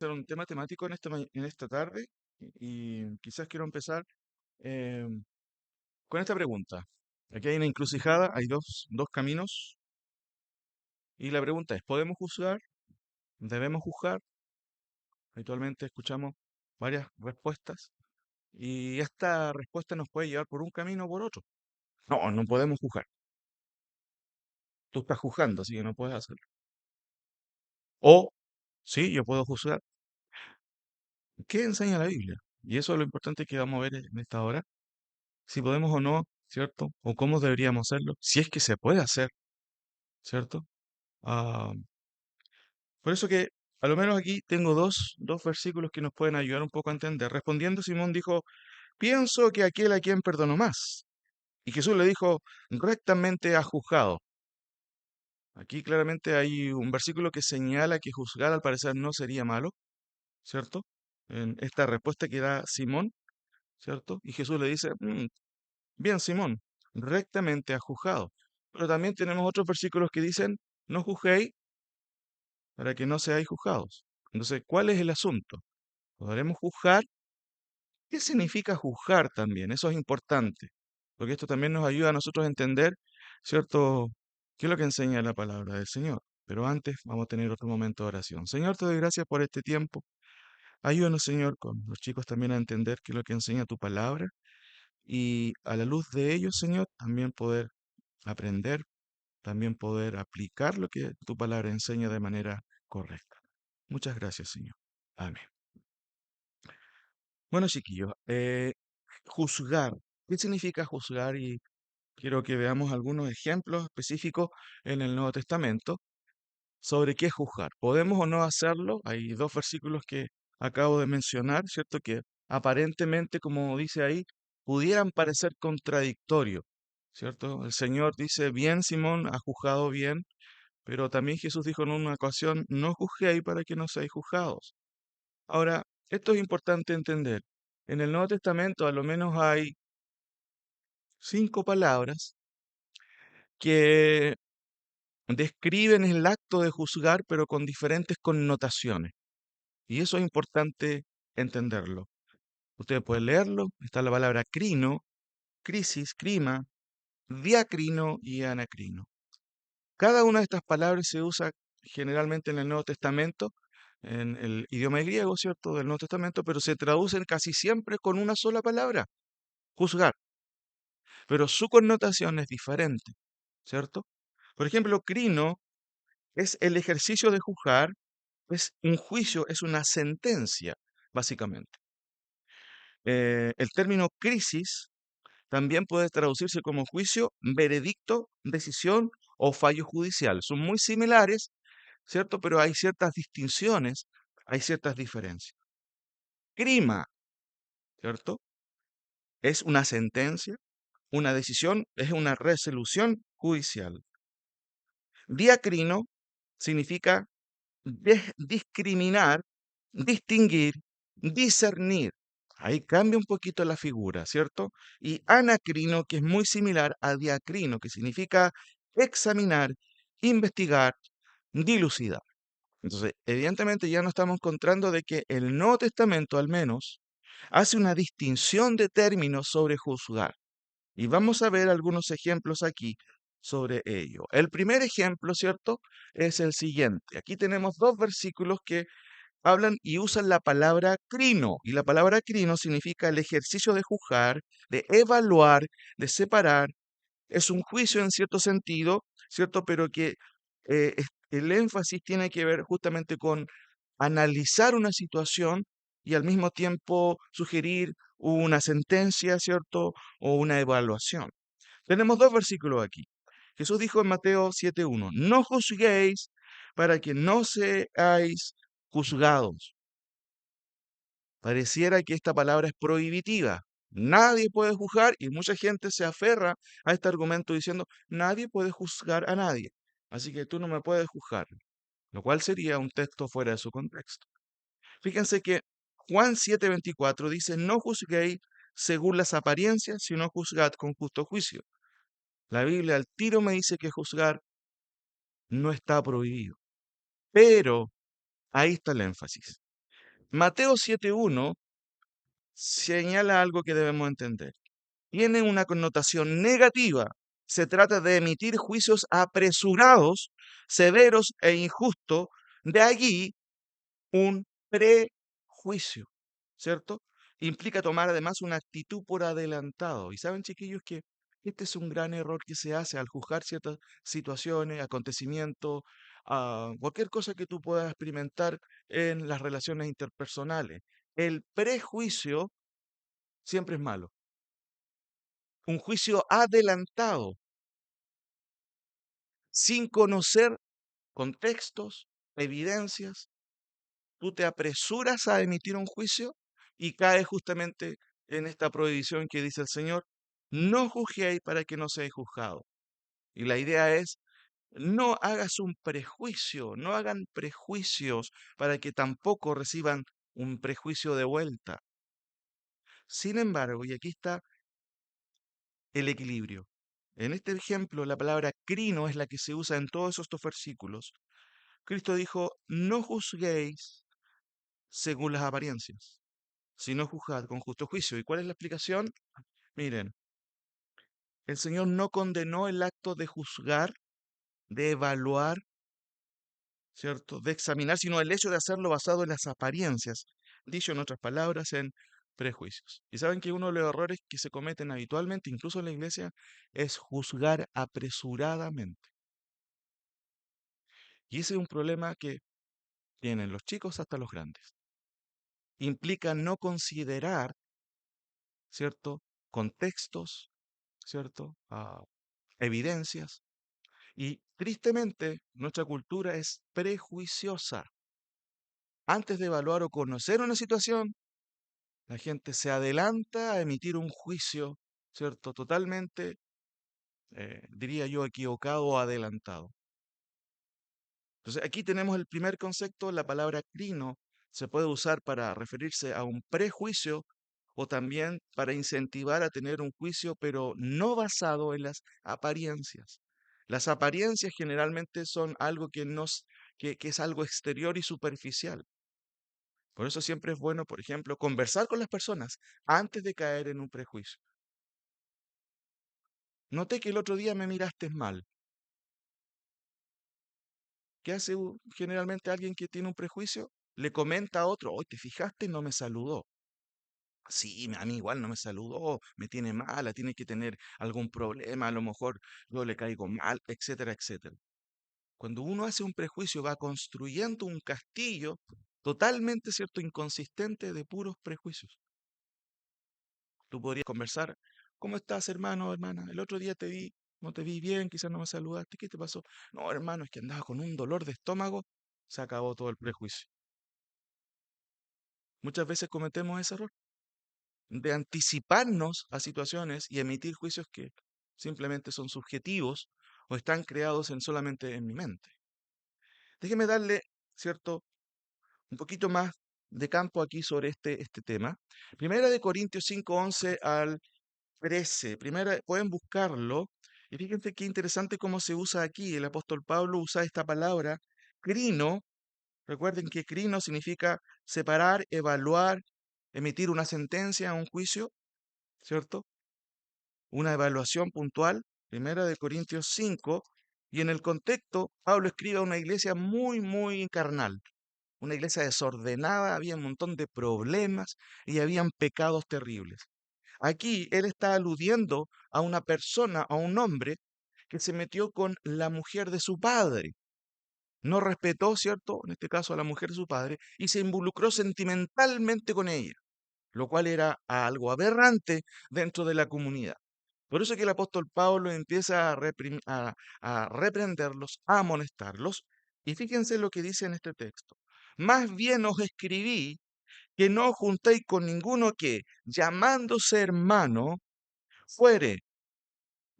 Hacer un tema temático en esta tarde y quizás quiero empezar eh, con esta pregunta. Aquí hay una encrucijada, hay dos caminos y la pregunta es, ¿podemos juzgar? ¿Debemos juzgar? Habitualmente escuchamos varias respuestas y esta respuesta nos puede llevar por un camino o por otro. No, no podemos juzgar. Tú estás juzgando, así que no puedes hacerlo. O, sí, yo puedo juzgar. ¿Qué enseña la Biblia? Y eso es lo importante que vamos a ver en esta hora. Si podemos o no, ¿cierto? O cómo deberíamos hacerlo, si es que se puede hacer, ¿cierto? Ah, por eso que, a lo menos aquí tengo dos versículos que nos pueden ayudar un poco a entender. Respondiendo, Simón dijo, pienso que aquel a quien perdonó más. Y Jesús le dijo, rectamente ha juzgado. Aquí claramente hay un versículo que señala que juzgar al parecer no sería malo, ¿cierto? En esta respuesta que da Simón, ¿cierto? Y Jesús le dice, bien, Simón, rectamente has juzgado. Pero también tenemos otros versículos que dicen, no juzguéis para que no seáis juzgados. Entonces, ¿cuál es el asunto? ¿Podremos juzgar? ¿Qué significa juzgar también? Eso es importante, porque esto también nos ayuda a nosotros a entender, ¿cierto? ¿Qué es lo que enseña la palabra del Señor? Pero antes vamos a tener otro momento de oración. Señor, te doy gracias por este tiempo. Ayúdanos, Señor, con los chicos también a entender qué es lo que enseña tu palabra y a la luz de ellos, Señor, también poder aprender, también poder aplicar lo que tu palabra enseña de manera correcta. Muchas gracias, Señor. Amén. Bueno, chiquillos, juzgar. ¿Qué significa juzgar? Y quiero que veamos algunos ejemplos específicos en el Nuevo Testamento sobre qué es juzgar. ¿Podemos o no hacerlo? Hay dos versículos que acabo de mencionar, ¿cierto? Que aparentemente, como dice ahí, pudieran parecer contradictorios, ¿cierto? El Señor dice, bien, Simón, has juzgado bien, pero también Jesús dijo en una ocasión, no juzguéis para que no seáis juzgados. Ahora, esto es importante entender. En el Nuevo Testamento a lo menos hay 5 palabras que describen el acto de juzgar, pero con diferentes connotaciones. Y eso es importante entenderlo. Ustedes pueden leerlo. Está la palabra crino, crisis, crima, diacrino y anacrino. Cada una de estas palabras se usa generalmente en el Nuevo Testamento, en el idioma griego, ¿cierto?, del Nuevo Testamento, pero se traducen casi siempre con una sola palabra, juzgar, pero su connotación es diferente, ¿cierto? Por ejemplo, crino es el ejercicio de juzgar, es un juicio, es una sentencia, básicamente. El término crisis también puede traducirse como juicio, veredicto, decisión o fallo judicial. Son muy similares, ¿cierto? Pero hay ciertas distinciones, hay ciertas diferencias. Crima, ¿cierto? Es una sentencia, una decisión, es una resolución judicial. Diacrino significa discriminar, distinguir, discernir. Ahí cambia un poquito la figura, ¿cierto? Y anacrino, que es muy similar a diacrino, que significa examinar, investigar, dilucidar. Entonces, evidentemente ya nos estamos encontrando de que el Nuevo Testamento al menos hace una distinción de términos sobre juzgar. Y vamos a ver algunos ejemplos aquí sobre ello. El primer ejemplo, ¿cierto? Es el siguiente. Aquí tenemos dos versículos que hablan y usan la palabra crino. Y la palabra crino significa el ejercicio de juzgar, de evaluar, de separar. Es un juicio en cierto sentido, ¿cierto? Pero que el énfasis tiene que ver justamente con analizar una situación y al mismo tiempo sugerir una sentencia, ¿cierto? O una evaluación. Tenemos dos versículos aquí. Jesús dijo en Mateo 7:1, no juzguéis para que no seáis juzgados. Pareciera que esta palabra es prohibitiva. Nadie puede juzgar y mucha gente se aferra a este argumento diciendo, nadie puede juzgar a nadie. Así que tú no me puedes juzgar, lo cual sería un texto fuera de su contexto. Fíjense que Juan 7:24 dice, no juzguéis según las apariencias, sino juzgad con justo juicio. La Biblia al tiro me dice que juzgar no está prohibido, pero ahí está el énfasis. Mateo 7.1 señala algo que debemos entender. Tiene una connotación negativa. Se trata de emitir juicios apresurados, severos e injustos. De allí un prejuicio, ¿cierto? Implica tomar además una actitud por adelantado. Y saben, chiquillos, que este es un gran error que se hace al juzgar ciertas situaciones, acontecimientos, cualquier cosa que tú puedas experimentar en las relaciones interpersonales. El prejuicio siempre es malo. Un juicio adelantado, sin conocer contextos, evidencias, tú te apresuras a emitir un juicio y caes justamente en esta prohibición que dice el Señor, no juzguéis para que no seáis juzgados. Y la idea es, no hagas un prejuicio, no hagan prejuicios para que tampoco reciban un prejuicio de vuelta. Sin embargo, y aquí está el equilibrio. En este ejemplo, la palabra crino es la que se usa en todos estos versículos. Cristo dijo, no juzguéis según las apariencias, sino juzgad con justo juicio. ¿Y cuál es la explicación? Miren, el Señor no condenó el acto de juzgar, de evaluar, ¿cierto? De examinar, sino el hecho de hacerlo basado en las apariencias, dicho en otras palabras, en prejuicios. Y saben que uno de los errores que se cometen habitualmente, incluso en la iglesia, es juzgar apresuradamente. Y ese es un problema que tienen los chicos hasta los grandes. Implica no considerar, ¿cierto? Contextos, ¿cierto? Evidencias. Y tristemente, nuestra cultura es prejuiciosa. Antes de evaluar o conocer una situación, la gente se adelanta a emitir un juicio, ¿cierto? Totalmente, diría yo, equivocado o adelantado. Entonces, aquí tenemos el primer concepto, la palabra crino se puede usar para referirse a un prejuicio o también para incentivar a tener un juicio, pero no basado en las apariencias. Las apariencias generalmente son algo que es algo exterior y superficial. Por eso siempre es bueno, por ejemplo, conversar con las personas antes de caer en un prejuicio. Noté que el otro día me miraste mal. ¿Qué hace generalmente alguien que tiene un prejuicio? Le comenta a otro, hoy te fijaste, no me saludó. Sí, a mí igual no me saludó, me tiene mala, tiene que tener algún problema, a lo mejor yo le caigo mal, etcétera, etcétera. Cuando uno hace un prejuicio, va construyendo un castillo totalmente, cierto, inconsistente de puros prejuicios. Tú podrías conversar, ¿cómo estás, hermano o hermana? El otro día te vi, no te vi bien, quizás no me saludaste, ¿qué te pasó? No, hermano, es que andaba con un dolor de estómago, se acabó todo el prejuicio. Muchas veces cometemos ese error de anticiparnos a situaciones y emitir juicios que simplemente son subjetivos o están creados solamente en mi mente. Déjeme darle, ¿cierto?, un poquito más de campo aquí sobre este tema. Primera de Corintios 5:11 al 13. Primera, pueden buscarlo. Y fíjense qué interesante cómo se usa aquí. El apóstol Pablo usa esta palabra, crino. Recuerden que crino significa separar, evaluar, emitir una sentencia, un juicio, ¿cierto? Una evaluación puntual. Primera de Corintios 5. Y en el contexto, Pablo escribe a una iglesia muy, muy carnal. Una iglesia desordenada, había un montón de problemas y habían pecados terribles. Aquí él está aludiendo a una persona, a un hombre que se metió con la mujer de su padre. No respetó, ¿cierto? En este caso a la mujer de su padre y se involucró sentimentalmente con ella, lo cual era algo aberrante dentro de la comunidad. Por eso que el apóstol Pablo empieza a reprenderlos, a amonestarlos. Y fíjense lo que dice en este texto. Más bien os escribí que no os juntéis con ninguno que, llamándose hermano, fuere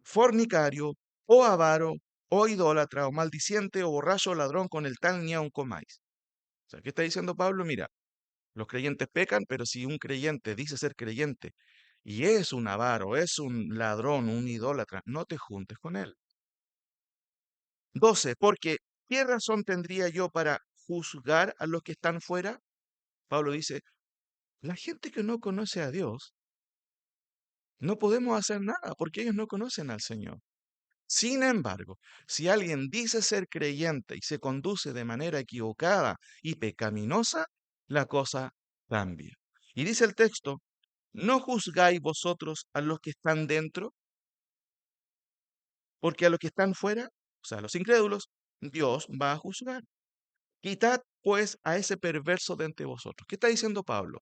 fornicario, o avaro, o idólatra, o maldiciente, o borracho, o ladrón, con el tal ni aun comáis. O sea, ¿qué está diciendo Pablo? Mira, los creyentes pecan, pero si un creyente dice ser creyente y es un avaro, es un ladrón, un idólatra, no te juntes con él. 12. Porque ¿qué razón tendría yo para juzgar a los que están fuera? Pablo dice, la gente que no conoce a Dios, no podemos hacer nada porque ellos no conocen al Señor. Sin embargo, si alguien dice ser creyente y se conduce de manera equivocada y pecaminosa, la cosa cambia. Y dice el texto, no juzgáis vosotros a los que están dentro, porque a los que están fuera, o sea, a los incrédulos, Dios va a juzgar. Quitad pues a ese perverso de entre vosotros. ¿Qué está diciendo Pablo?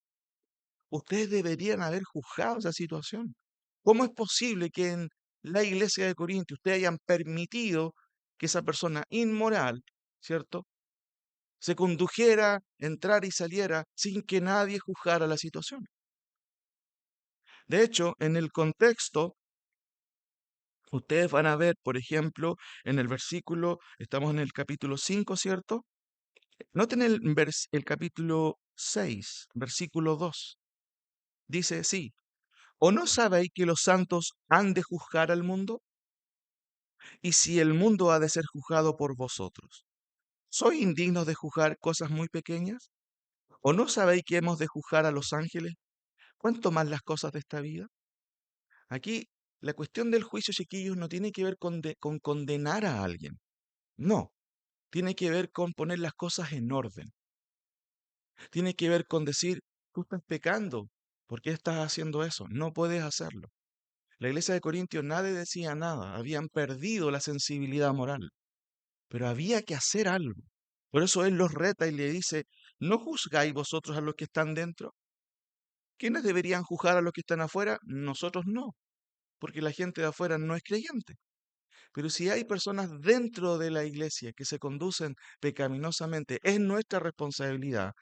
Ustedes deberían haber juzgado esa situación. ¿Cómo es posible que en la iglesia de Corinto ustedes hayan permitido que esa persona inmoral, ¿cierto?, se condujera, entrara y saliera sin que nadie juzgara la situación? De hecho, en el contexto, ustedes van a ver, por ejemplo, en el versículo, estamos en el capítulo 5, ¿cierto? Noten el capítulo 6, versículo 2. Dice, sí, ¿o no sabéis que los santos han de juzgar al mundo? Y si el mundo ha de ser juzgado por vosotros, ¿sois indignos de juzgar cosas muy pequeñas? ¿O no sabéis que hemos de juzgar a los ángeles? ¿Cuánto más las cosas de esta vida? Aquí la cuestión del juicio, chiquillos, no tiene que ver con condenar a alguien. No, tiene que ver con poner las cosas en orden. Tiene que ver con decir, tú estás pecando. ¿Por qué estás haciendo eso? No puedes hacerlo. La iglesia de Corintios nadie decía nada, habían perdido la sensibilidad moral, pero había que hacer algo. Por eso él los reta y le dice, ¿no juzgáis vosotros a los que están dentro? ¿Quiénes deberían juzgar a los que están afuera? Nosotros no, porque la gente de afuera no es creyente. Pero si hay personas dentro de la iglesia que se conducen pecaminosamente, es nuestra responsabilidad,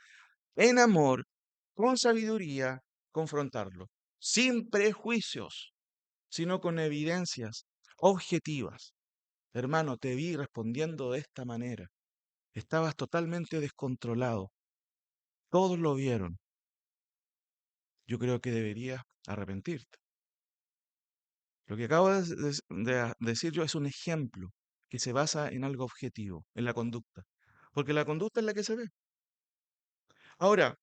en amor, con sabiduría, confrontarlo, sin prejuicios, sino con evidencias objetivas. Hermano, te vi respondiendo de esta manera. Estabas totalmente descontrolado. Todos lo vieron. Yo creo que deberías arrepentirte. Lo que acabo de decir yo es un ejemplo que se basa en algo objetivo, en la conducta. Porque la conducta es la que se ve. Ahora,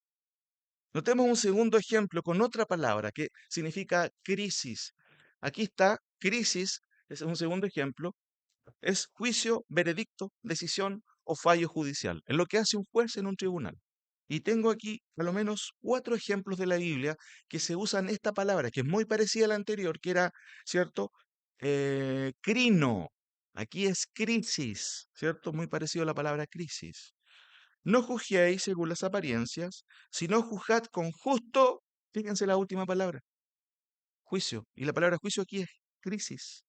notemos un segundo ejemplo con otra palabra que significa crisis. Aquí está, crisis, es un segundo ejemplo, es juicio, veredicto, decisión o fallo judicial, en lo que hace un juez en un tribunal. Y tengo aquí por lo menos 4 ejemplos de la Biblia que se usan esta palabra, que es muy parecida a la anterior, que era, ¿cierto? Crino. Aquí es crisis, ¿cierto? Muy parecido a la palabra crisis. No juzguéis según las apariencias, sino juzgad con justo, fíjense la última palabra, juicio. Y la palabra juicio aquí es crisis.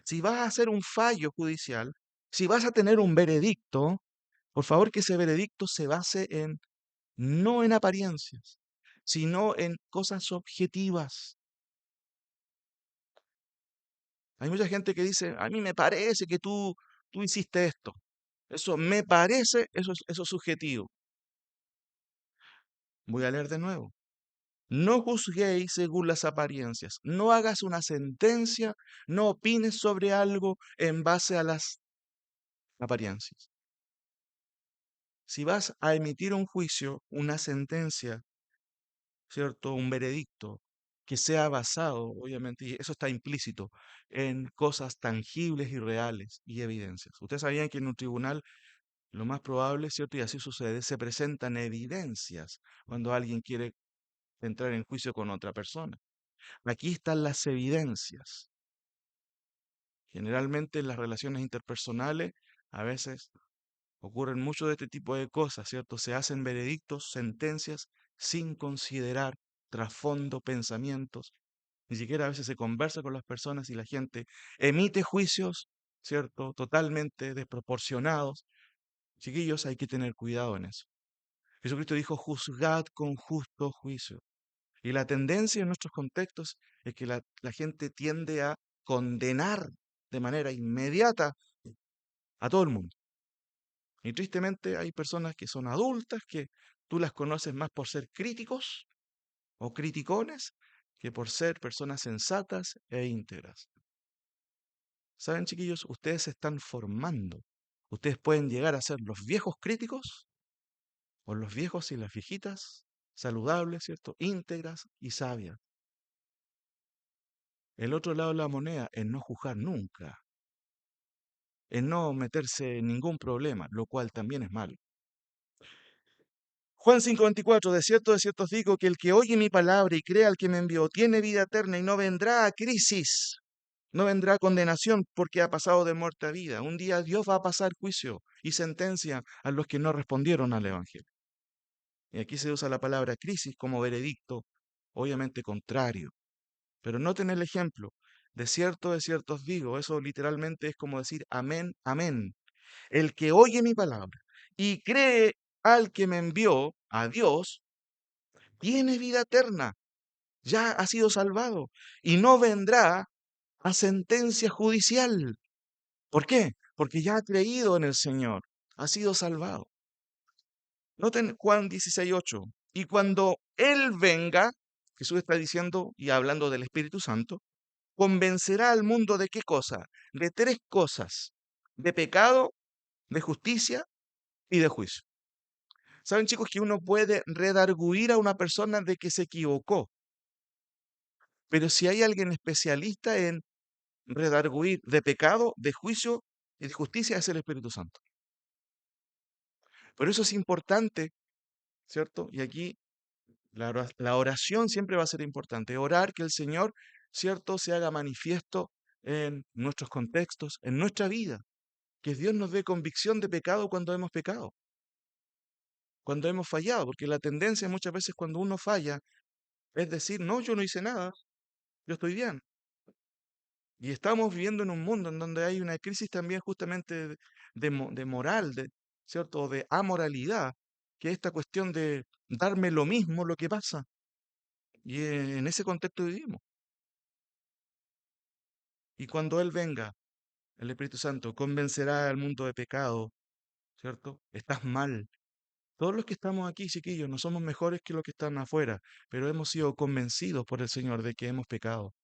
Si vas a hacer un fallo judicial, si vas a tener un veredicto, por favor que ese veredicto se base en, no en apariencias, sino en cosas objetivas. Hay mucha gente que dice, a mí me parece que tú hiciste esto. Eso me parece, eso es subjetivo. Voy a leer de nuevo. No juzguéis según las apariencias. No hagas una sentencia, no opines sobre algo en base a las apariencias. Si vas a emitir un juicio, una sentencia, ¿cierto? Un veredicto que sea basado, obviamente, y eso está implícito, en cosas tangibles y reales y evidencias. Ustedes sabían que en un tribunal lo más probable, ¿cierto? Y así sucede, se presentan evidencias cuando alguien quiere entrar en juicio con otra persona. Aquí están las evidencias. Generalmente en las relaciones interpersonales a veces ocurren mucho de este tipo de cosas, ¿cierto? Se hacen veredictos, sentencias, sin considerar trasfondo, pensamientos. Ni siquiera a veces se conversa con las personas y la gente emite juicios, ¿cierto? Totalmente desproporcionados. Chiquillos, hay que tener cuidado en eso. Jesucristo dijo, juzgad con justo juicio. Y la tendencia en nuestros contextos es que la gente tiende a condenar de manera inmediata a todo el mundo. Y tristemente hay personas que son adultas, que tú las conoces más por ser críticos o criticones que por ser personas sensatas e íntegras. ¿Saben, chiquillos? Ustedes se están formando. Ustedes pueden llegar a ser los viejos críticos o los viejos y las viejitas saludables, ¿cierto? Íntegras y sabias. El otro lado de la moneda es no juzgar nunca, es no meterse en ningún problema, lo cual también es malo. Juan 5:24, de cierto os digo que el que oye mi palabra y crea al que me envió tiene vida eterna y no vendrá a crisis, no vendrá a condenación porque ha pasado de muerte a vida. Un día Dios va a pasar juicio y sentencia a los que no respondieron al Evangelio. Y aquí se usa la palabra crisis como veredicto, obviamente contrario. Pero noten el ejemplo. De cierto os digo, eso literalmente es como decir amén, amén. El que oye mi palabra y cree al que me envió, a Dios, tiene vida eterna, ya ha sido salvado y no vendrá a sentencia judicial. ¿Por qué? Porque ya ha creído en el Señor, ha sido salvado. Noten Juan 16:8. Y cuando Él venga, Jesús está diciendo y hablando del Espíritu Santo, convencerá al mundo de qué cosa? De tres cosas, de pecado, de justicia y de juicio. Saben, chicos, que uno puede redarguir a una persona de que se equivocó, pero si hay alguien especialista en redarguir de pecado, de juicio y de justicia, es el Espíritu Santo. Por eso es importante, ¿cierto? Y aquí la oración siempre va a ser importante. Orar que el Señor, ¿cierto?, se haga manifiesto en nuestros contextos, en nuestra vida. Que Dios nos dé convicción de pecado cuando hemos pecado, cuando hemos fallado, porque la tendencia muchas veces cuando uno falla es decir, no, yo no hice nada, yo estoy bien. Y estamos viviendo en un mundo en donde hay una crisis también justamente de moral, ¿cierto? De amoralidad, que es esta cuestión de darme lo mismo lo que pasa. Y en ese contexto vivimos. Y cuando Él venga, el Espíritu Santo convencerá al mundo de pecado, ¿cierto? Estás mal. Todos los que estamos aquí, chiquillos, no somos mejores que los que están afuera, pero hemos sido convencidos por el Señor de que hemos pecado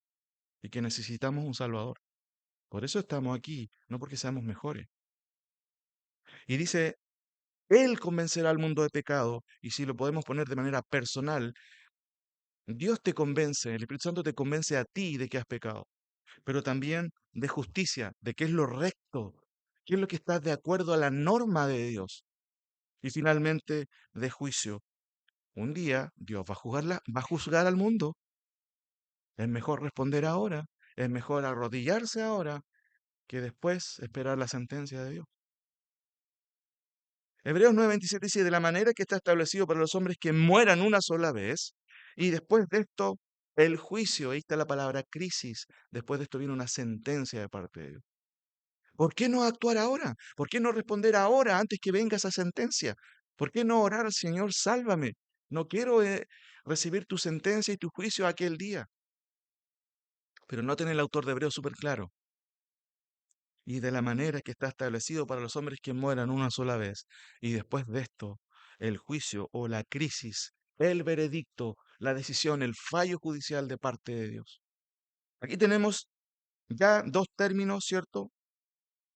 y que necesitamos un Salvador. Por eso estamos aquí, no porque seamos mejores. Y dice, Él convencerá al mundo de pecado, y si lo podemos poner de manera personal, Dios te convence, el Espíritu Santo te convence a ti de que has pecado, pero también de justicia, de qué es lo recto, qué es lo que está de acuerdo a la norma de Dios. Y finalmente, de juicio. Un día Dios va a juzgar al mundo. Es mejor responder ahora, es mejor arrodillarse ahora que después esperar la sentencia de Dios. Hebreos 9:27 dice, de la manera que está establecido para los hombres que mueran una sola vez, y después de esto, el juicio, ahí está la palabra crisis, después de esto viene una sentencia de parte de Dios. ¿Por qué no actuar ahora? ¿Por qué no responder ahora antes que venga esa sentencia? ¿Por qué no orar, Señor, sálvame? No quiero recibir tu sentencia y tu juicio aquel día. Pero noten el autor de Hebreos súper claro. Y de la manera que está establecido para los hombres que mueran una sola vez. Y después de esto, el juicio o la crisis, el veredicto, la decisión, el fallo judicial de parte de Dios. Aquí tenemos ya dos términos, ¿cierto?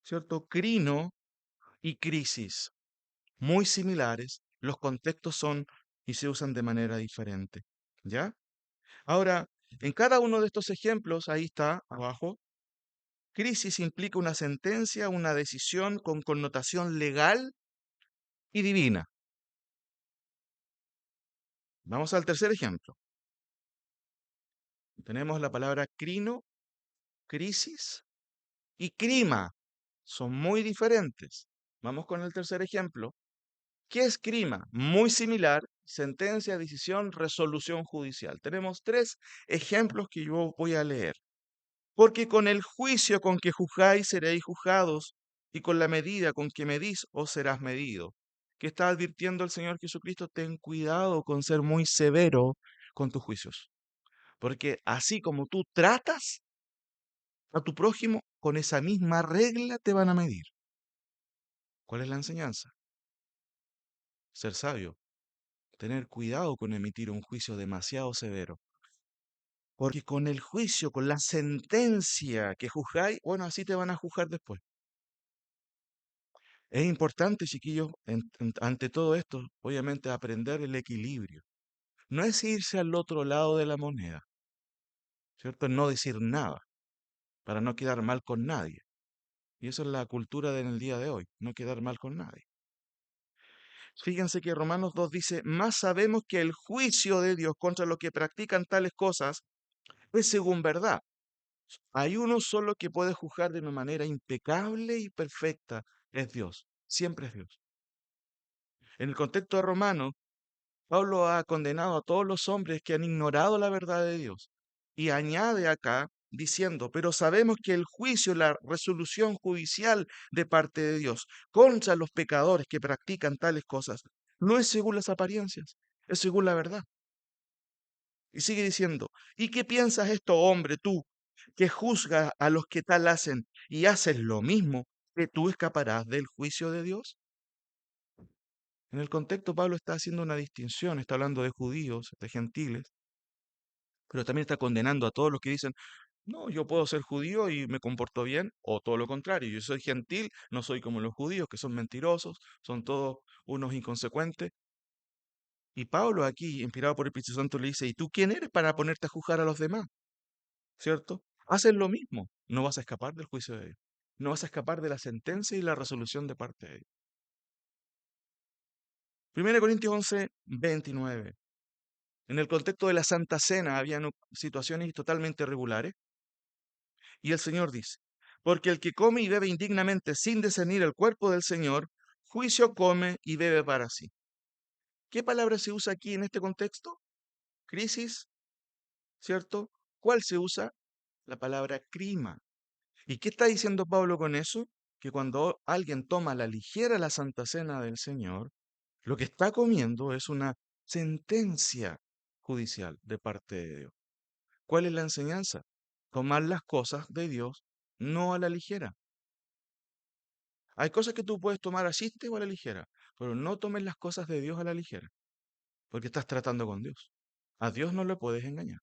¿Cierto? Crino y crisis. Muy similares, los contextos son y se usan de manera diferente. ¿Ya? Ahora, en cada uno de estos ejemplos, ahí está abajo, crisis implica una sentencia, una decisión con connotación legal y divina. Vamos al tercer ejemplo. Tenemos la palabra crino, crisis y crima. Son muy diferentes. Vamos con el tercer ejemplo. ¿Qué es crima? Muy similar, sentencia, decisión, resolución judicial. Tenemos tres ejemplos que yo voy a leer. Porque con el juicio con que juzgáis seréis juzgados, y con la medida con que medís os serás medido. ¿Qué está advirtiendo el Señor Jesucristo? Ten cuidado con ser muy severo con tus juicios. Porque así como tú tratas a tu prójimo, con esa misma regla te van a medir. ¿Cuál es la enseñanza? Ser sabio, tener cuidado con emitir un juicio demasiado severo. Porque con el juicio, con la sentencia que juzgáis, bueno, así te van a juzgar después. Es importante, chiquillos, ante todo esto, obviamente, aprender el equilibrio. no es irse al otro lado de la moneda, ¿cierto? Es no decir nada, para no quedar mal con nadie. Y eso es la cultura en el día de hoy, no quedar mal con nadie. Fíjense que Romanos 2 dice, más sabemos que el juicio de Dios contra los que practican tales cosas es según verdad. Hay uno solo que puede juzgar de una manera impecable y perfecta, es Dios, siempre es Dios. En el contexto de Romanos, Pablo ha condenado a todos los hombres que han ignorado la verdad de Dios. Y añade acá diciendo, pero sabemos que el juicio, la resolución judicial de parte de Dios contra los pecadores que practican tales cosas, no es según las apariencias, es según la verdad. Y sigue diciendo, ¿y qué piensas esto, hombre, tú, que juzgas a los que tal hacen y haces lo mismo, que tú escaparás del juicio de Dios? En el contexto, Pablo está haciendo una distinción, está hablando de judíos, de gentiles, pero también está condenando a todos los que dicen, no, yo puedo ser judío y me comporto bien, o todo lo contrario, yo soy gentil, no soy como los judíos, que son mentirosos, son todos unos inconsecuentes. Y Pablo aquí, inspirado por el Espíritu Santo, le dice, ¿y tú quién eres para ponerte a juzgar a los demás? ¿Cierto? Hacen lo mismo, no vas a escapar del juicio de Dios, no vas a escapar de la sentencia y la resolución de parte de Dios. 1 Corintios 11, 29. En el contexto de la Santa Cena habían situaciones totalmente irregulares. Y el Señor dice, porque el que come y bebe indignamente sin discernir el cuerpo del Señor, juicio come y bebe para sí. ¿Qué palabra se usa aquí en este contexto? Crisis, ¿cierto? ¿Cuál se usa? La palabra crima. ¿Y qué está diciendo Pablo con eso? Que cuando alguien toma a la ligera la Santa Cena del Señor, lo que está comiendo es una sentencia judicial de parte de Dios. ¿Cuál es la enseñanza? Tomar las cosas de Dios no a la ligera. Hay cosas que tú puedes tomar a chiste o a la ligera, pero no tomes las cosas de Dios a la ligera, porque estás tratando con Dios. A Dios no le puedes engañar.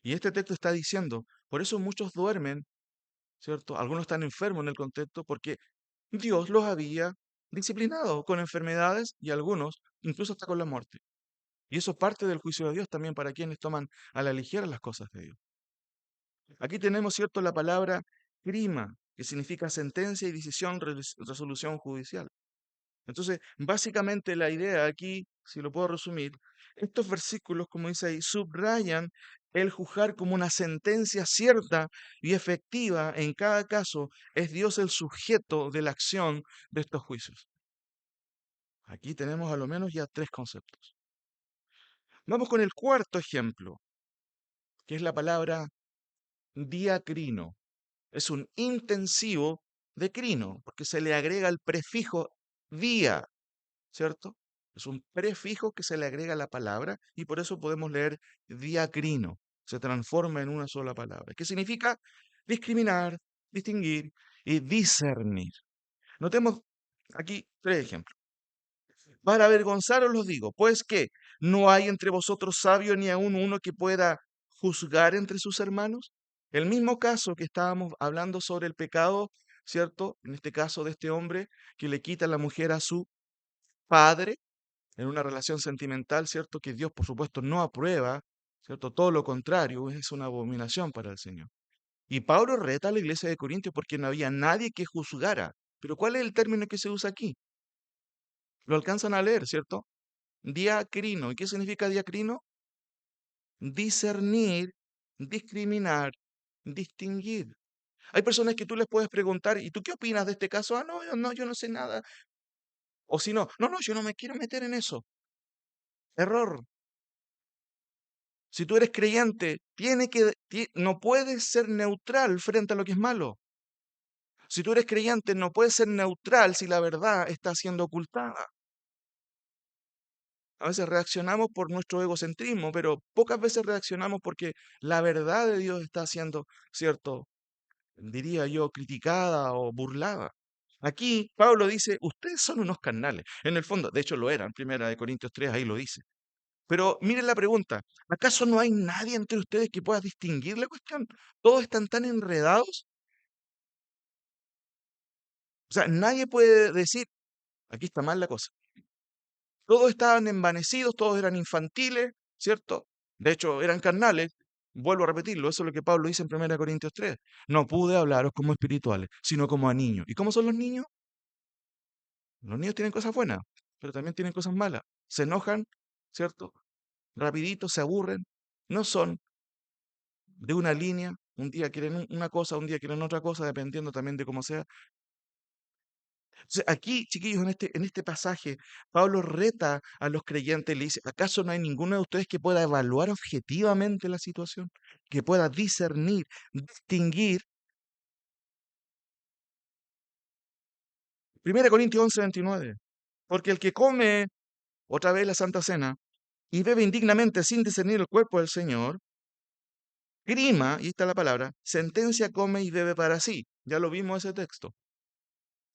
Y este texto está diciendo, por eso muchos duermen, ¿cierto? Algunos están enfermos en el contexto porque Dios los había disciplinado con enfermedades y algunos incluso hasta con la muerte. Y eso parte del juicio de Dios también para quienes toman a la ligera las cosas de Dios. Aquí tenemos, ¿cierto?, la palabra crima, que significa sentencia y decisión, resolución judicial. Entonces, básicamente la idea aquí, si lo puedo resumir, estos versículos, como dice ahí, subrayan el juzgar como una sentencia cierta y efectiva en cada caso. Es Dios el sujeto de la acción de estos juicios. Aquí tenemos a lo menos ya tres conceptos. Vamos con el cuarto ejemplo, que es la palabra diacrino. Es un intensivo de crino, porque se le agrega el prefijo dia, ¿cierto? Es un prefijo que se le agrega a la palabra y por eso podemos leer diacrino. Se transforma en una sola palabra, que significa discriminar, distinguir y discernir. Notemos aquí tres ejemplos. Para avergonzaros los digo, pues que no hay entre vosotros sabio ni aun uno que pueda juzgar entre sus hermanos. El mismo caso que estábamos hablando sobre el pecado, ¿cierto? En este caso de este hombre que le quita la mujer a su padre en una relación sentimental, ¿cierto? Que Dios, por supuesto, no aprueba, ¿cierto? Todo lo contrario, es una abominación para el Señor. Y Pablo reta a la iglesia de Corintios porque no había nadie que juzgara. Pero ¿cuál es el término que se usa aquí? Lo alcanzan a leer, ¿cierto? Diacrino. ¿Y qué significa diacrino? Discernir, discriminar, distinguir. Hay personas que tú les puedes preguntar, ¿y tú qué opinas de este caso? Ah, no, yo no sé nada. O si no, no, yo no me quiero meter en eso. Error. Si tú eres creyente, no puedes ser neutral frente a lo que es malo. Si tú eres creyente, no puedes ser neutral si la verdad está siendo ocultada. A veces reaccionamos por nuestro egocentrismo, pero pocas veces reaccionamos porque la verdad de Dios está siendo, cierto, diría yo, criticada o burlada. Aquí Pablo dice, ustedes son unos carnales. En el fondo, de hecho lo eran, 1 Corintios 3, ahí lo dice. Pero miren la pregunta, ¿acaso no hay nadie entre ustedes que pueda distinguir la cuestión? Todos están tan enredados. O sea, nadie puede decir, aquí está mal la cosa. Todos estaban envanecidos, todos eran infantiles, ¿cierto? De hecho, eran carnales. Vuelvo a repetirlo, eso es lo que Pablo dice en 1 Corintios 3. No pude hablaros como espirituales, sino como a niños. ¿Y cómo son los niños? Los niños tienen cosas buenas, pero también tienen cosas malas. Se enojan, ¿cierto? Rapidito, se aburren. No son de una línea. Un día quieren una cosa, un día quieren otra cosa, dependiendo también de cómo sea. Entonces, aquí, chiquillos, en este pasaje, Pablo reta a los creyentes, le dice, ¿acaso no hay ninguno de ustedes que pueda evaluar objetivamente la situación? Que pueda discernir, distinguir. 1 Corintios 11:29. Porque el que come otra vez la Santa Cena y bebe indignamente sin discernir el cuerpo del Señor, grima, y está la palabra, sentencia, come y bebe para sí. Ya lo vimos ese texto.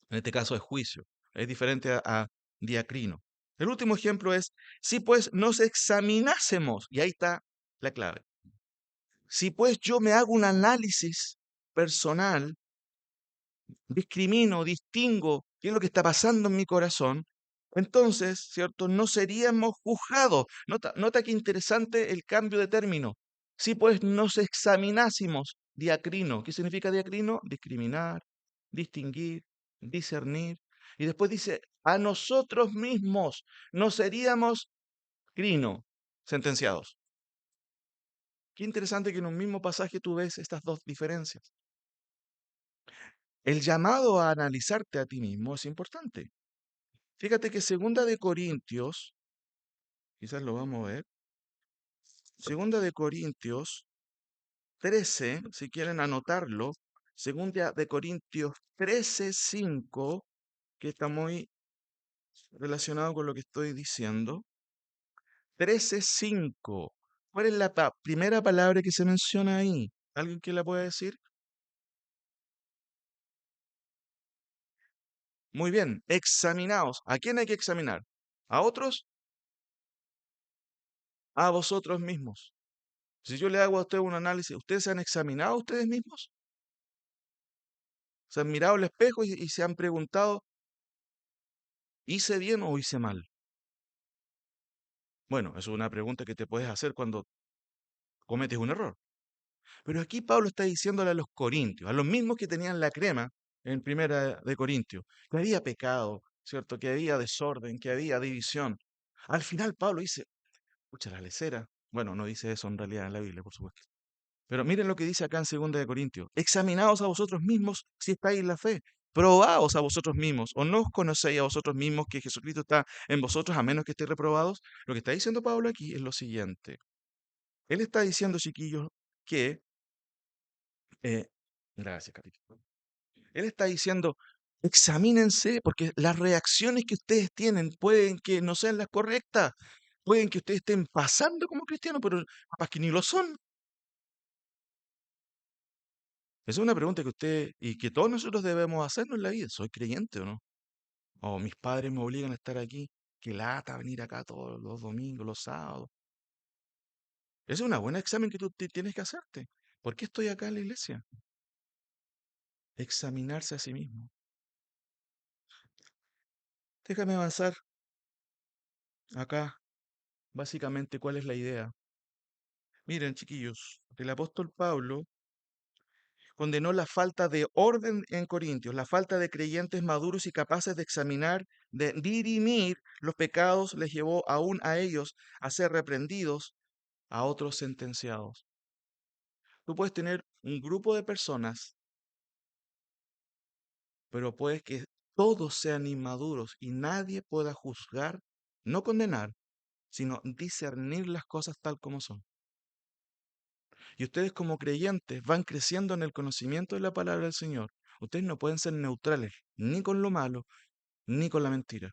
En este caso es juicio. Es diferente a diacrino. El último ejemplo es, si pues nos examinásemos, y ahí está la clave. Si pues yo me hago un análisis personal, discrimino, distingo qué es lo que está pasando en mi corazón, entonces, ¿cierto? No seríamos juzgados. Nota qué interesante el cambio de término. Si pues nos examinásemos, diacrino. ¿Qué significa diacrino? Discriminar, distinguir, discernir. Y después dice, a nosotros mismos no seríamos crino, sentenciados. Qué interesante que en un mismo pasaje tú ves estas dos diferencias. El llamado a analizarte a ti mismo es importante. Fíjate que Segunda de Corintios, quizás lo vamos a ver, Segunda de Corintios 13, si quieren anotarlo, Segunda de Corintios 13:5, que está muy relacionado con lo que estoy diciendo. 13:5. ¿Cuál es la primera palabra que se menciona ahí? ¿Alguien que la pueda decir? Muy bien, examinaos. ¿A quién hay que examinar? ¿A otros? A vosotros mismos. Si yo le hago a usted un análisis, ¿ustedes se han examinado a ustedes mismos? ¿Se han mirado al espejo y se han preguntado, ¿hice bien o hice mal? Bueno, eso es una pregunta que te puedes hacer cuando cometes un error. Pero aquí Pablo está diciéndole a los corintios, a los mismos que tenían la crema en 1 Corintios, que había pecado, ¿cierto? Que había desorden, que había división. Al final Pablo dice, escucha la lecera. Bueno, no dice eso en realidad en la Biblia, por supuesto. Pero miren lo que dice acá en 2 Corintios. Examinaos a vosotros mismos si estáis en la fe. Probaos a vosotros mismos. ¿O no os conocéis a vosotros mismos que Jesucristo está en vosotros a menos que estéis reprobados? Lo que está diciendo Pablo aquí es lo siguiente. Él está diciendo, chiquillos, que... eh, gracias, capítulo. Él está diciendo, examínense, porque las reacciones que ustedes tienen pueden que no sean las correctas. Pueden que ustedes estén pasando como cristianos, pero capaz que ni lo son. Esa es una pregunta que usted y que todos nosotros debemos hacernos en la vida. ¿Soy creyente o no? O mis padres me obligan a estar aquí. Qué lata venir acá todos los domingos, los sábados. Ese es un buen examen que tú tienes que hacerte. ¿Por qué estoy acá en la iglesia? Examinarse a sí mismo. Déjame avanzar acá. Básicamente, ¿cuál es la idea? Miren, chiquillos, el apóstol Pablo condenó la falta de orden en Corintios, la falta de creyentes maduros y capaces de examinar, de dirimir los pecados, les llevó aún a ellos a ser reprendidos, a otros sentenciados. Tú puedes tener un grupo de personas, pero puedes que todos sean inmaduros y nadie pueda juzgar, no condenar, sino discernir las cosas tal como son. Y ustedes como creyentes van creciendo en el conocimiento de la palabra del Señor. Ustedes no pueden ser neutrales ni con lo malo ni con la mentira.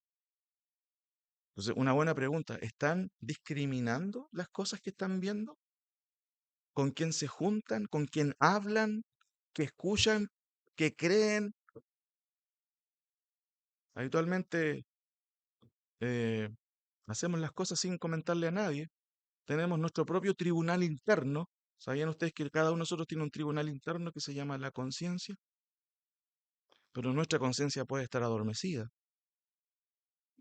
Entonces, una buena pregunta, ¿están discriminando las cosas que están viendo? ¿Con quién se juntan? ¿Con quién hablan? ¿Qué escuchan? ¿Qué creen? Habitualmente eh, hacemos las cosas sin comentarle a nadie. Tenemos nuestro propio tribunal interno. ¿Sabían ustedes que cada uno de nosotros tiene un tribunal interno que se llama la conciencia? Pero nuestra conciencia puede estar adormecida.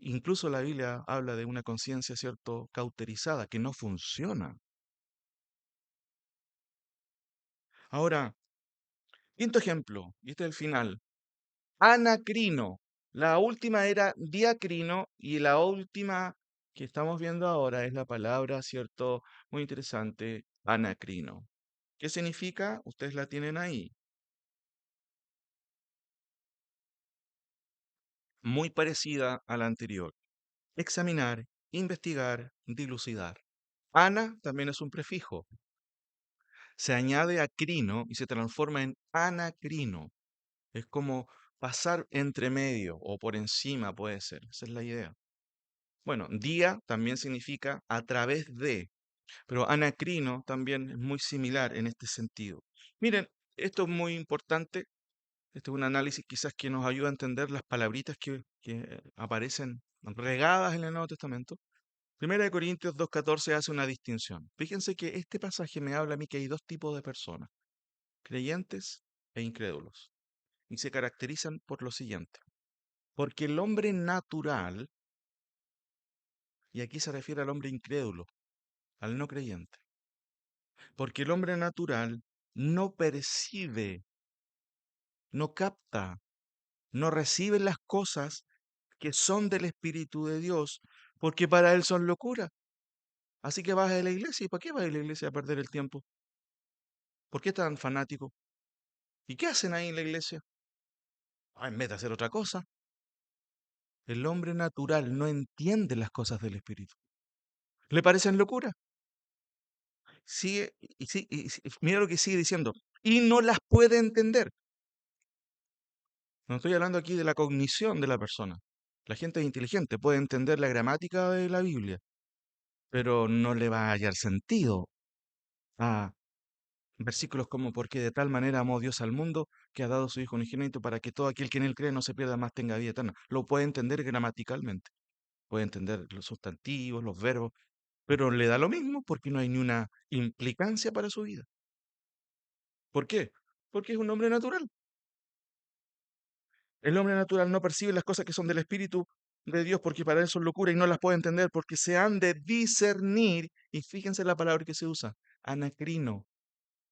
Incluso la Biblia habla de una conciencia, ¿cierto?, cauterizada, que no funciona. Ahora, quinto ejemplo, y este es el final. Anacrino. La última era diacrino y la última que estamos viendo ahora es la palabra, ¿cierto? Muy interesante, anacrino. ¿Qué significa? Ustedes la tienen ahí. Muy parecida a la anterior. Examinar, investigar, dilucidar. Ana también es un prefijo. Se añade a crino y se transforma en anacrino. Es como pasar entre medio o por encima puede ser. Esa es la idea. Bueno, día también significa a través de, pero anacrino también es muy similar en este sentido. Miren, esto es muy importante. Este es un análisis quizás que nos ayuda a entender las palabritas que aparecen regadas en el Nuevo Testamento. Primera de Corintios 2.14 hace una distinción. Fíjense que este pasaje me habla a mí que hay dos tipos de personas, creyentes e incrédulos, y se caracterizan por lo siguiente. Porque el hombre natural, y aquí se refiere al hombre incrédulo, al no creyente, porque el hombre natural no percibe, no capta, no recibe las cosas que son del Espíritu de Dios, porque para él son locura. Así que vas a la iglesia, ¿y para qué vas a la iglesia a perder el tiempo? ¿Por qué tan fanático? ¿Y qué hacen ahí en la iglesia? Ah, en vez de hacer otra cosa. El hombre natural no entiende las cosas del Espíritu. Le parecen locura. Sigue, mira lo que sigue diciendo. Y no las puede entender. No estoy hablando aquí de la cognición de la persona. La gente es inteligente, puede entender la gramática de la Biblia, pero no le va a hallar sentido a versículos como porque de tal manera amó Dios al mundo que ha dado a su Hijo unigénito para que todo aquel que en él cree no se pierda más, tenga vida eterna. Lo puede entender gramaticalmente, puede entender los sustantivos, los verbos, pero le da lo mismo porque no hay ni una implicancia para su vida. ¿Por qué? Porque es un hombre natural. El hombre natural no percibe las cosas que son del Espíritu de Dios porque para él son locura y no las puede entender porque se han de discernir, y fíjense la palabra que se usa, anacrino,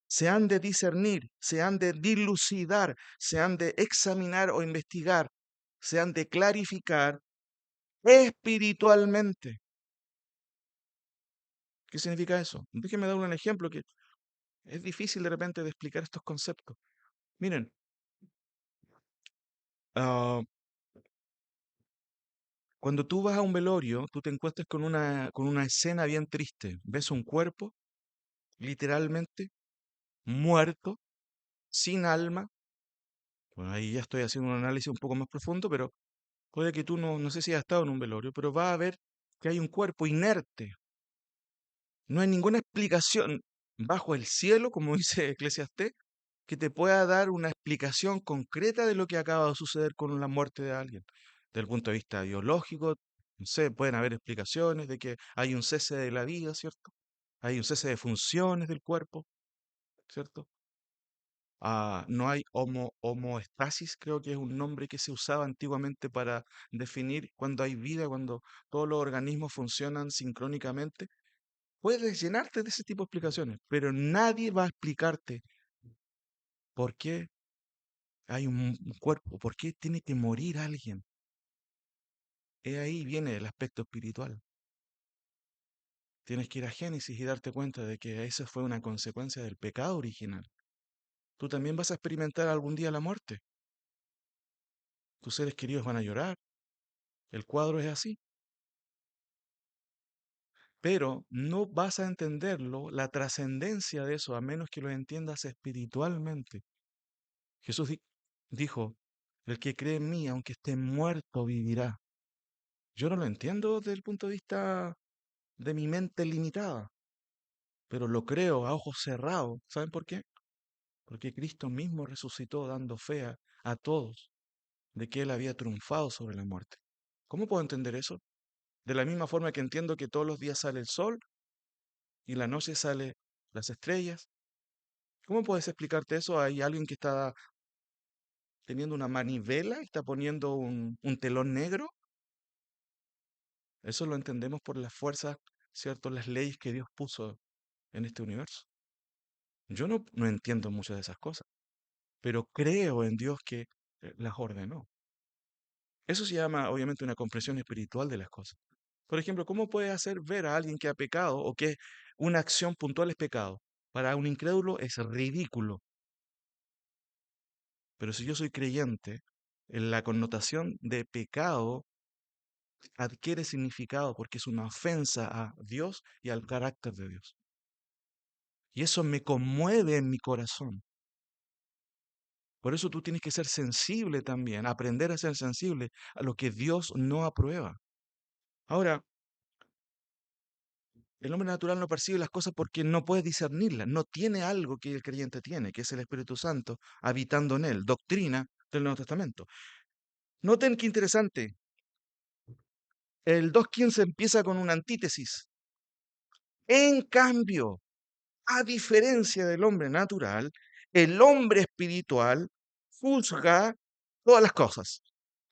se han de discernir, se han de dilucidar, se han de examinar o investigar, se han de clarificar espiritualmente. ¿Qué significa eso? Déjenme dar un ejemplo que es difícil de repente de explicar estos conceptos. Miren, ah, cuando tú vas a un velorio, tú te encuentras con una escena bien triste. Ves un cuerpo, literalmente, muerto, sin alma. Bueno, ahí ya estoy haciendo un análisis un poco más profundo, pero puede que tú no sé si has estado en un velorio, pero vas a ver que hay un cuerpo inerte. No hay ninguna explicación bajo el cielo, como dice Eclesiastés, que te pueda dar una explicación concreta de lo que acaba de suceder con la muerte de alguien. Desde el punto de vista biológico, no sé, pueden haber explicaciones de que hay un cese de la vida, ¿cierto? Hay un cese de funciones del cuerpo, ¿cierto? No hay homoestasis, creo que es un nombre que se usaba antiguamente para definir cuando hay vida, cuando todos los organismos funcionan sincrónicamente. Puedes llenarte de ese tipo de explicaciones, pero nadie va a explicarte por qué hay un cuerpo, por qué tiene que morir alguien. Ahí viene el aspecto espiritual. Tienes que ir a Génesis y darte cuenta de que esa fue una consecuencia del pecado original. Tú también vas a experimentar algún día la muerte. Tus seres queridos van a llorar. El cuadro es así. Pero no vas a entenderlo, la trascendencia de eso, a menos que lo entiendas espiritualmente. Jesús dijo, el que cree en mí, aunque esté muerto, vivirá. Yo no lo entiendo desde el punto de vista de mi mente limitada, pero lo creo a ojos cerrados. ¿Saben por qué? Porque Cristo mismo resucitó dando fe a todos de que Él había triunfado sobre la muerte. ¿Cómo puedo entender eso? De la misma forma que entiendo que todos los días sale el sol y la noche sale las estrellas. ¿Cómo puedes explicarte eso? Hay alguien que está teniendo una manivela y está poniendo un telón negro Eso lo entendemos por las fuerzas, ¿cierto? Las leyes que Dios puso en este universo. Yo no entiendo muchas de esas cosas, pero creo en Dios que las ordenó. Eso se llama, obviamente, una comprensión espiritual de las cosas. Por ejemplo, ¿cómo puedes hacer ver a alguien que ha pecado o que una acción puntual es pecado? Para un incrédulo es ridículo, pero si yo soy creyente, en la connotación de pecado adquiere significado porque es una ofensa a Dios y al carácter de Dios. Y eso me conmueve en mi corazón. Por eso tú tienes que ser sensible también, aprender a ser sensible a lo que Dios no aprueba. Ahora, el hombre natural no percibe las cosas porque no puede discernirlas, no tiene algo que el creyente tiene, que es el Espíritu Santo habitando en él, doctrina del Nuevo Testamento. Noten qué interesante, el 2.15 empieza con una antítesis. En cambio, a diferencia del hombre natural, el hombre espiritual juzga todas las cosas.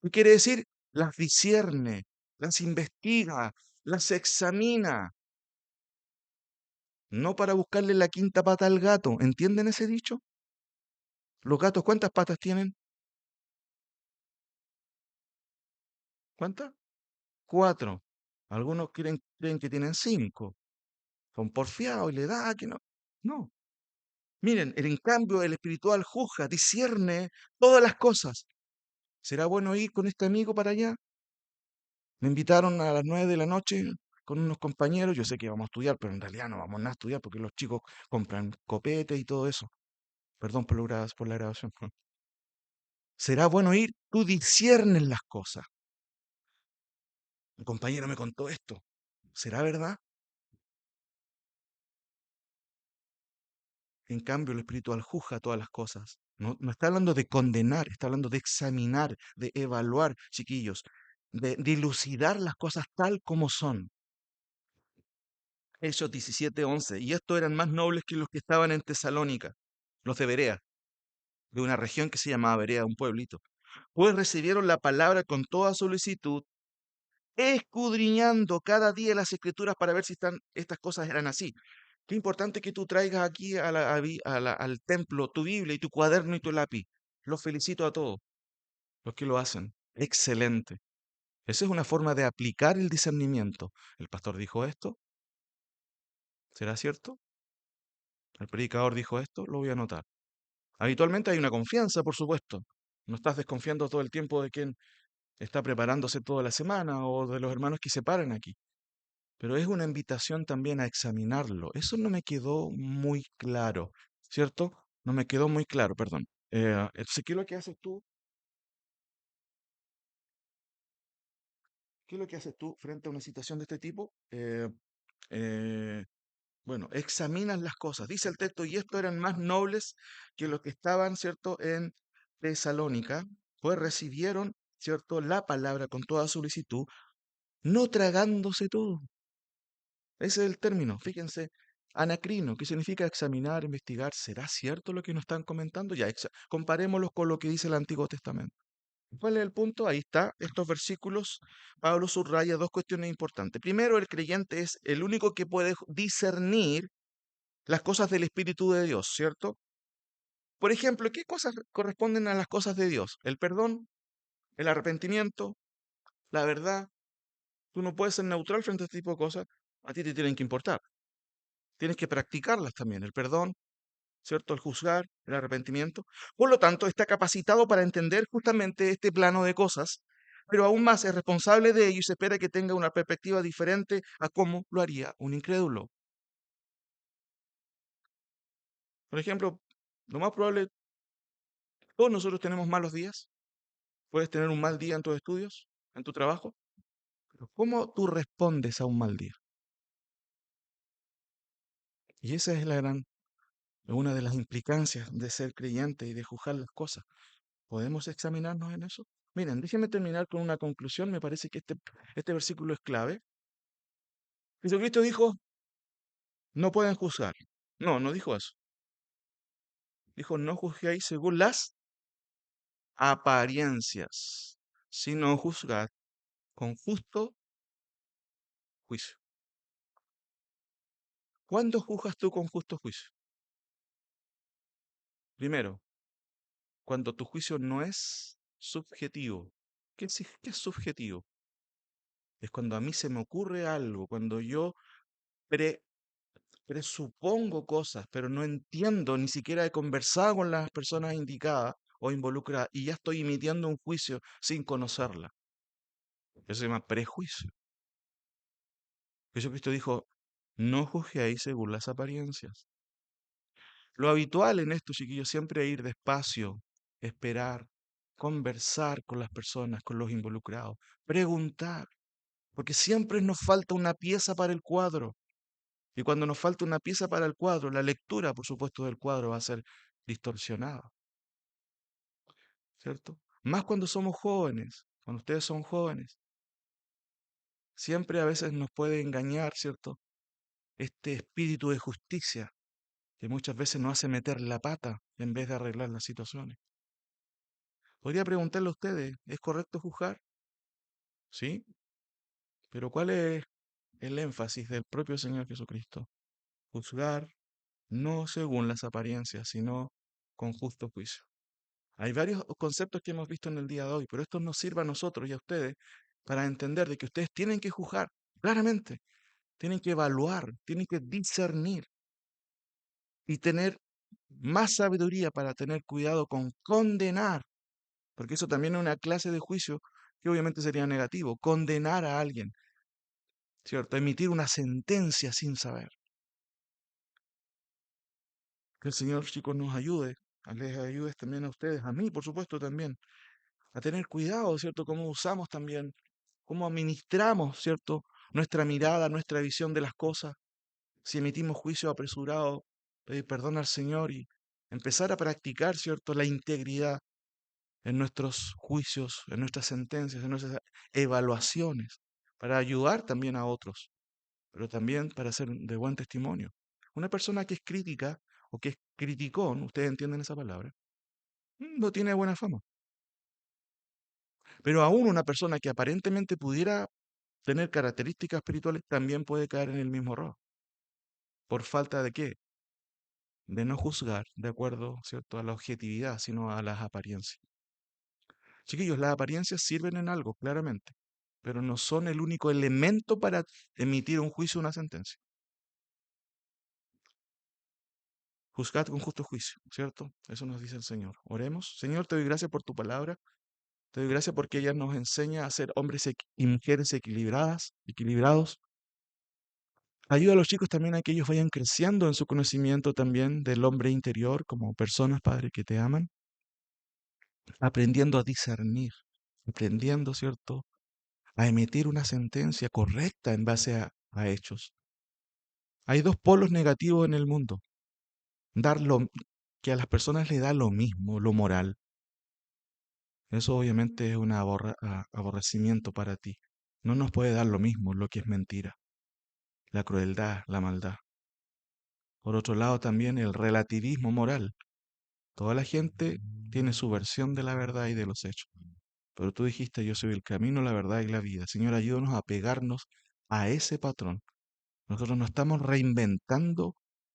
¿Qué quiere decir? Las discierne, las investiga, las examina, no para buscarle la quinta pata al gato. ¿Entienden ese dicho? ¿Los gatos cuántas patas tienen? ¿Cuántas? Cuatro. Algunos creen que tienen cinco. Son porfiados y le da que no. No. Miren, en cambio el espiritual juzga, discierne todas las cosas. ¿Será bueno ir con este amigo para allá? Me invitaron a las 9 de la noche con unos compañeros. Yo sé que vamos a estudiar, pero en realidad no vamos a estudiar porque los chicos compran copetes y todo eso. Perdón por la grabación. ¿Será bueno ir? Tú disciernes las cosas. Un compañero me contó esto. ¿Será verdad? En cambio, el espiritual juzga todas las cosas. No está hablando de condenar, está hablando de examinar, de evaluar, chiquillos, de dilucidar las cosas tal como son. Hechos 17:11. Y estos eran más nobles que los que estaban en Tesalónica, los de Berea, de una región que se llamaba Berea, un pueblito. Pues recibieron la palabra con toda solicitud, escudriñando cada día las escrituras para ver si estas cosas eran así. Qué importante que tú traigas aquí al templo tu Biblia y tu cuaderno y tu lápiz. Los felicito a todos los que lo hacen. Excelente. Esa es una forma de aplicar el discernimiento. El pastor dijo esto, ¿será cierto? El predicador dijo esto, lo voy a anotar. Habitualmente hay una confianza, por supuesto. No estás desconfiando todo el tiempo de quien está preparándose toda la semana o de los hermanos que se paran aquí. Pero es una invitación también a examinarlo. Eso no me quedó muy claro, ¿cierto? No me quedó muy claro, perdón. Entonces, ¿qué es lo que haces tú? ¿Qué es lo que haces tú frente a una situación de este tipo? Eh, bueno, examinas las cosas. Dice el texto, y estos eran más nobles que los que estaban, ¿cierto?, en Tesalónica, pues recibieron, ¿cierto?, la palabra con toda solicitud, no tragándose todo. Ese es el término, fíjense, anacrino, que significa examinar, investigar. ¿Será cierto lo que nos están comentando? Ya, comparémoslo con lo que dice el Antiguo Testamento. ¿Cuál es el punto? Ahí está, estos versículos, Pablo subraya dos cuestiones importantes. Primero, el creyente es el único que puede discernir las cosas del Espíritu de Dios, ¿cierto? Por ejemplo, ¿qué cosas corresponden a las cosas de Dios? El perdón, el arrepentimiento, la verdad. Tú no puedes ser neutral frente a este tipo de cosas. A ti te tienen que importar. Tienes que practicarlas también. El perdón, ¿cierto? El juzgar, el arrepentimiento. Por lo tanto, está capacitado para entender justamente este plano de cosas, pero aún más es responsable de ello y se espera que tenga una perspectiva diferente a cómo lo haría un incrédulo. Por ejemplo, lo más probable, todos nosotros tenemos malos días. Puedes tener un mal día en tus estudios, en tu trabajo, pero ¿cómo tú respondes a un mal día? Y esa es una de las implicancias de ser creyente y de juzgar las cosas. ¿Podemos examinarnos en eso? Miren, déjenme terminar con una conclusión. Me parece que este versículo es clave. Jesucristo dijo, no pueden juzgar. No, no dijo eso. Dijo, no juzguéis según las apariencias, sino juzgad con justo juicio. ¿Cuándo juzgas tú con justo juicio? Primero, cuando tu juicio no es subjetivo. ¿Qué es subjetivo? Es cuando a mí se me ocurre algo, cuando yo pre- presupongo cosas, pero no entiendo, ni siquiera he conversado con las personas indicadas o involucradas y ya estoy emitiendo un juicio sin conocerla. Eso se llama prejuicio. Jesucristo dijo, no juzguéis según las apariencias. Lo habitual en esto, chiquillos, siempre es ir despacio, esperar, conversar con las personas, con los involucrados, preguntar, porque siempre nos falta una pieza para el cuadro. Y cuando nos falta una pieza para el cuadro, la lectura, por supuesto, del cuadro va a ser distorsionada, ¿cierto? Más cuando somos jóvenes, cuando ustedes son jóvenes, siempre a veces nos puede engañar, ¿cierto? Este espíritu de justicia que muchas veces nos hace meter la pata en vez de arreglar las situaciones. Podría preguntarle a ustedes, ¿es correcto juzgar? Sí, pero ¿cuál es el énfasis del propio Señor Jesucristo? Juzgar no según las apariencias, sino con justo juicio. Hay varios conceptos que hemos visto en el día de hoy, pero esto nos sirve a nosotros y a ustedes para entender de que ustedes tienen que juzgar claramente, tienen que evaluar, tienen que discernir y tener más sabiduría para tener cuidado con condenar, porque eso también es una clase de juicio que obviamente sería negativo, condenar a alguien, ¿cierto? Emitir una sentencia sin saber. Que el Señor, chicos, nos ayude, les ayude también a ustedes, a mí, por supuesto, también, a tener cuidado, ¿cierto? Cómo usamos también, cómo administramos, ¿cierto? Nuestra mirada, nuestra visión de las cosas. Si emitimos juicio apresurado, pedir perdón al Señor y empezar a practicar, ¿cierto? La integridad en nuestros juicios, en nuestras sentencias, en nuestras evaluaciones, para ayudar también a otros, pero también para ser de buen testimonio. Una persona que es crítica o que es criticón, ustedes entienden esa palabra, no tiene buena fama. Pero aún una persona que aparentemente pudiera tener características espirituales también puede caer en el mismo error. ¿Por falta de qué? De no juzgar de acuerdo, ¿cierto?, a la objetividad, sino a las apariencias. Chiquillos, las apariencias sirven en algo, claramente, pero no son el único elemento para emitir un juicio o una sentencia. Juzgad con justo juicio, ¿cierto? Eso nos dice el Señor. Oremos. Señor, te doy gracias por tu palabra. Te doy gracias porque ella nos enseña a ser hombres y mujeres equilibrados. Ayuda a los chicos también a que ellos vayan creciendo en su conocimiento también del hombre interior como personas, Padre, que te aman, aprendiendo a discernir, aprendiendo, ¿cierto?, a emitir una sentencia correcta en base a hechos. Hay dos polos negativos en el mundo. Dar lo que a las personas le da lo mismo, lo moral. Eso obviamente es un aborrecimiento para ti. No nos puede dar lo mismo lo que es mentira, la crueldad, la maldad. Por otro lado, también el relativismo moral. Toda la gente tiene su versión de la verdad y de los hechos. Pero tú dijiste, yo soy el camino, la verdad y la vida. Señor, ayúdanos a pegarnos a ese patrón. Nosotros no estamos reinventando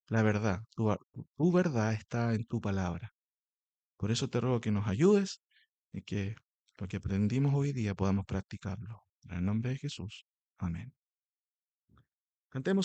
la verdad. Tu verdad está en tu palabra. Por eso te ruego que nos ayudes y que lo que aprendimos hoy día podamos practicarlo. En el nombre de Jesús. Amén. Cantemos.